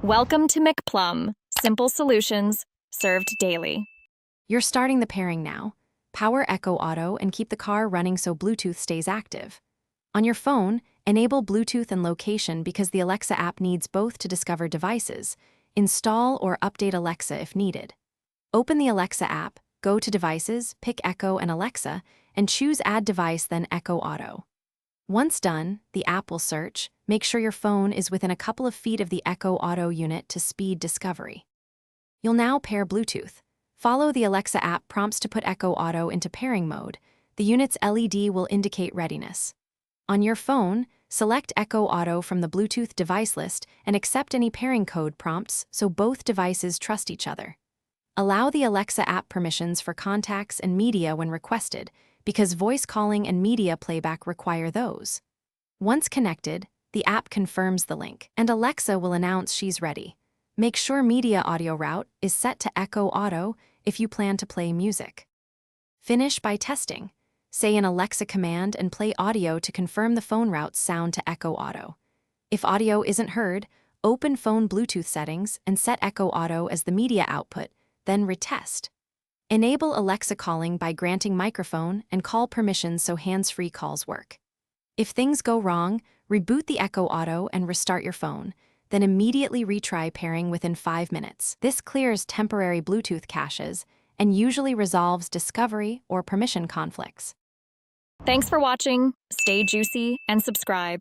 Welcome to McPlum, simple solutions served daily. You're starting the pairing now. Power Echo Auto and keep the car running so Bluetooth stays active. On your phone, enable Bluetooth and location because the Alexa app needs both to discover devices. Install or update Alexa if needed. Open the Alexa app, go to Devices, pick Echo and Alexa, and choose Add Device, then Echo Auto. Once done, the app will search. Make sure your phone is within a couple of feet of the Echo Auto unit to speed discovery. You'll now pair Bluetooth. Follow the Alexa app prompts to put Echo Auto into pairing mode. The unit's LED will indicate readiness. On your phone, select Echo Auto from the Bluetooth device list and accept any pairing code prompts so both devices trust each other. Allow the Alexa app permissions for contacts and media when requested, because voice calling and media playback require those. Once connected, the app confirms the link, and Alexa will announce she's ready. Make sure media audio route is set to Echo Auto if you plan to play music. Finish by testing. Say an Alexa command and play audio to confirm the phone route's sound to Echo Auto. If audio isn't heard, open phone Bluetooth settings and set Echo Auto as the media output, then retest. Enable Alexa calling by granting microphone and call permissions so hands-free calls work. If things go wrong, reboot the Echo Auto and restart your phone, then immediately retry pairing within 5 minutes. This clears temporary Bluetooth caches and usually resolves discovery or permission conflicts. Thanks for watching. Stay juicy and subscribe.